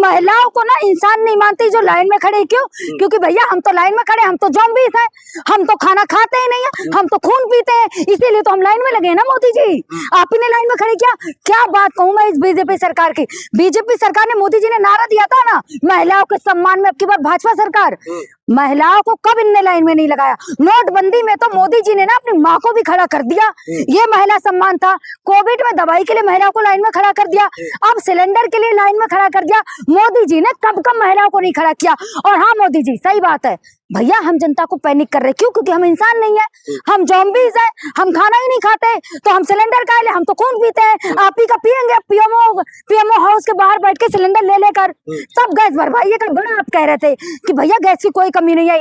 महिलाओं को ना इंसान नहीं मानती जो लाइन में खड़े। क्यों? क्योंकि भैया हम तो लाइन में खड़े, हम तो ज़ॉम्बीज़ हैं, हम तो खाना खाते ही नहीं है, हम तो खून पीते हैं, इसीलिए तो हम लाइन में लगे हैं ना मोदी जी। आप ही ने लाइन में खड़े किया। क्या बात कहूँ मैं इस बीजेपी सरकार की। बीजेपी सरकार ने, मोदी जी ने नारा दिया था ना महिलाओं के सम्मान में, अब की बार भाजपा सरकार महिलाओं को कब इनने लाइन में नहीं लगाया। नोटबंदी में तो मोदी जी ने ना अपनी माँ को भी खड़ा कर दिया, ये महिला सम्मान था। कोविड में दवाई के लिए महिलाओं को लाइन में खड़ा कर दिया, अब सिलेंडर के लिए लाइन में खड़ा कर दिया। मोदी जी ने कब कब महिलाओं को नहीं खड़ा किया। और हाँ मोदी जी, सही बात है भैया, हम जनता को पैनिक कर रहे। क्यों? क्योंकि हम इंसान नहीं है, हम ज़ॉम्बीज़ हैं, हम खाना ही नहीं खाते, तो हम सिलेंडर का ले, हम तो खून पीते हैं। आप ही का पियेंगे पीएमओ हाउस के बाहर बैठ के सिलेंडर ले लेकर, तब गैस भरवाइए का बड़ा आप कह रहे थे कि भैया गैस की कोई कमी नहीं है।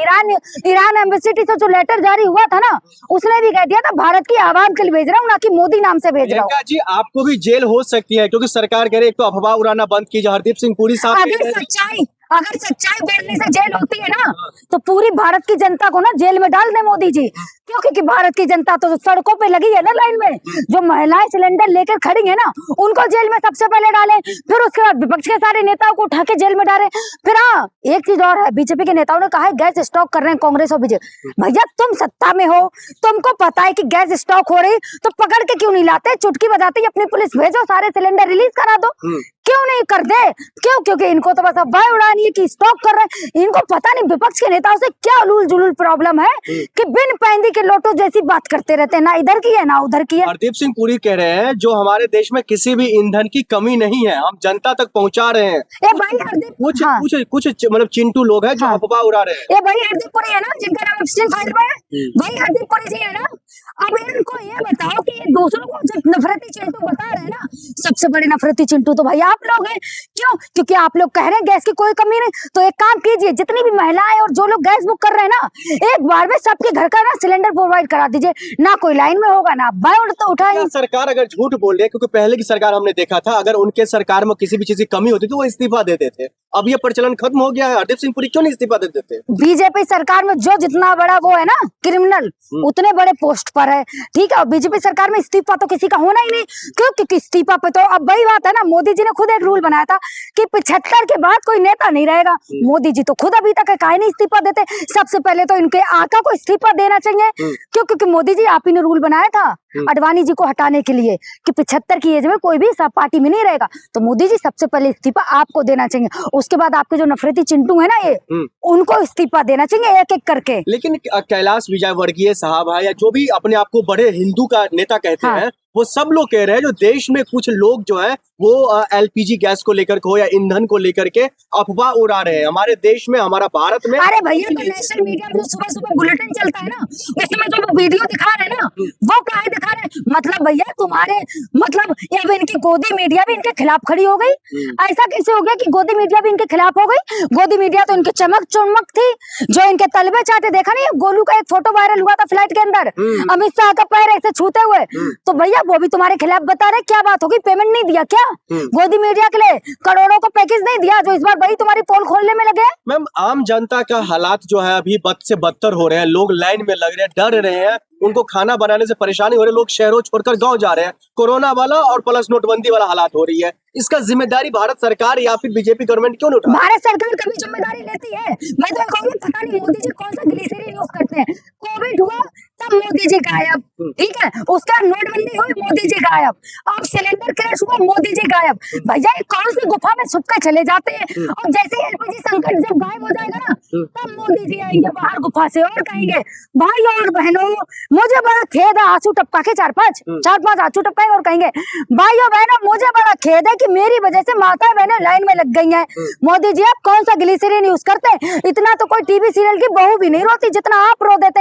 ईरान एम्बेसी से जो लेटर जारी हुआ था ना, उसने भी कह दिया था भारत की आवाम के लिए भेज रहा हूँ, ना कि मोदी नाम से भेज रहा हूँ। जी आपको भी जेल हो सकती है क्योंकि सरकार कह रही है एक तो अफवाह उड़ाना बंद कीजिए। हरदीप सिंह पुरी साहब अगर सच्चाई बोलने से जेल होती है ना, तो पूरी भारत की जनता को ना जेल में डाल दे मोदी जी। क्यों? क्योंकि भारत की जनता तो सड़कों पे लगी है ना लाइन में। जो महिलाएं सिलेंडर लेकर खड़ी है ना, उनको जेल में सबसे पहले डालें, फिर उसके बाद विपक्ष के सारे नेताओं को उठा के जेल में डालें। फिर हाँ, एक चीज और है, बीजेपी के नेताओं ने कहा है गैस स्टॉक कर रहे हैं कांग्रेस और बीजेपी। भैया तुम सत्ता में हो, तुमको पता है कि गैस स्टॉक हो रही, तो पकड़ के क्यों नहीं लाते? चुटकी बजाते ही अपनी पुलिस भेजो, सारे सिलेंडर रिलीज करा दो। क्यों नहीं कर दे? क्यों? क्योंकि इनको तो बस अफवाह उड़ानी है कि स्टॉक कर रहे हैं। इनको पता नहीं विपक्ष के नेताओं से क्या उलूल जुलूल प्रॉब्लम है कि बिन पैंदी के लोटो जैसी बात करते रहते हैं, ना इधर की है ना उधर की है। हरदीप सिंह पुरी कह रहे हैं जो हमारे देश में किसी भी ईंधन की कमी नहीं है, हम जनता तक पहुंचा रहे हैं। ए भाई हरदीप, कुछ मतलब चिंटू लोग हैं जो अफवाह उड़ा रहे हैं। ए भाई हरदीप पुरी है ना, जिनका नाम एक्सचेंज फाइल में है, भाई हरदीप पुरी जी है ना। अब इनको ये बताओ कि दूसरों को जब नफरती चिंटू बता रहे हैं ना, सबसे बड़े नफरती चिंटू तो भाई आप लोग हैं। क्यों? क्योंकि आप लोग कह रहे हैं गैस की कोई कमी नहीं। तो एक काम कीजिए, जितनी भी महिलाएं और जो लोग गैस बुक कर रहे हैं ना, एक बार में सबके घर का ना सिलेंडर प्रोवाइड करा दीजिए, ना कोई लाइन में होगा, ना बायोड तो उठाएंगे। सरकार अगर झूठ बोल रही है, क्योंकि पहले की सरकार हमने देखा था अगर उनके सरकार में किसी भी चीज की कमी होती तो वो इस्तीफा देते थे। अब ये प्रचलन खत्म हो गया है। हरदीप सिंह पुरी क्यों नहीं इस्तीफा देते थे? बीजेपी सरकार में जो जितना बड़ा वो है ना क्रिमिनल, उतने बड़े पोस्ट पर है, ठीक है। और बीजेपी सरकार में इस्तीफा तो किसी का होना ही नहीं। क्यों? क्योंकि इस्तीफा पे तो अब वही बात है ना, मोदी जी ने खुद एक रूल बनाया था कि 75 के बाद कोई नेता नहीं रहेगा। मोदी जी तो खुद अभी तक काहे नहीं इस्तीफा देते। सबसे पहले तो इनके आका को इस्तीफा देना चाहिए। क्यों? क्योंकि मोदी जी आप ही ने रूल बनाया था अडवाणी जी को हटाने के लिए कि 75 की एज में कोई भी सब पार्टी में नहीं रहेगा। तो मोदी जी सबसे पहले इस्तीफा आपको देना चाहिए, उसके बाद आपके जो नफरती चिंटू है ना ये, उनको इस्तीफा देना चाहिए एक एक करके। लेकिन कैलाश विजयवर्गीय साहब है या जो भी अपने आप को बड़े हिंदू का नेता कहते हैं, वो सब लोग कह रहे हैं जो देश में कुछ लोग जो है वो एलपीजी गैस को लेकर के या ईंधन को लेकर के अफवाह उड़ा रहे हैं हमारे देश में, हमारा भारत में। अरे भैया तो नेशनल मीडिया में सुबह सुबह बुलेटिन चलता है ना, उसमें जो वीडियो दिखा रहे हैं ना, वो काहे दिखा रहे हैं? मतलब भैया तुम्हारे मतलब अब इनकी गोदी मीडिया भी इनके खिलाफ खड़ी हो गई। ऐसा कैसे हो गया कि गोदी मीडिया भी इनके खिलाफ हो गई? गोदी मीडिया तो इनकी चमक चमक थी, जो इनके तलबे चाहते। देखा नहीं गोलू का एक फोटो वायरल हुआ था फ्लाइट के अंदर, अमित शाह का पैर ऐसे छूते हुए, तो भैया वो भी तुम्हारे खिलाफ बता रहे। क्या बात होगी? पेमेंट नहीं दिया क्या गोदी मीडिया के लिए? करोड़ों का पैकेज नहीं दिया जो इस बार वही तुम्हारी पोल खोलने में लगे? मैम आम जनता का हालात जो है अभी बद से बदतर हो रहे हैं। लोग लाइन में लग रहे हैं, डर रहे हैं, उनको खाना बनाने से परेशानी हो रही है। लोग शहरों छोड़कर गांव जा रहे हैं। कोरोना वाला और प्लस नोटबंदी वाला हालात हो रही है। इसका जिम्मेदारी भारत सरकार या फिर बीजेपी गवर्नमेंट क्यों नहीं उठा? भारत सरकार कभी जिम्मेदारी लेती है? मैं तो कहूँगी पता नहीं मोदी जी कौन सा ग्लिसरीन यूज करते हैं। कोविड हुआ तब मोदी जी गायब, ठीक है। उसका नोटबंदी हुई, मोदी जी गायब। अब सिलेंडर क्रैश हुआ, मोदी जी गायब। भैया कौन सी गुफा में छुप के चले जाते हैं, और जैसे एलपीजी संकट जब गायब हो जाएगा ना, तब मोदी जी आएंगे बाहर गुफा से और कहेंगे भाई और बहनों, मुझे बड़ा खेद है, आंसू टपका के चार पांच आंसू टपकाएंगे और कहेंगे भाइयों बहनों मुझे बड़ा खेद है कि मेरी वजह से माता बहनें लाइन में लग गई हैं। मोदी जी आप कौन सा ग्लिसरीन यूज करते हैं? इतना तो कोई टीवी सीरियल की बहू भी नहीं रोती जितना आप रो देते।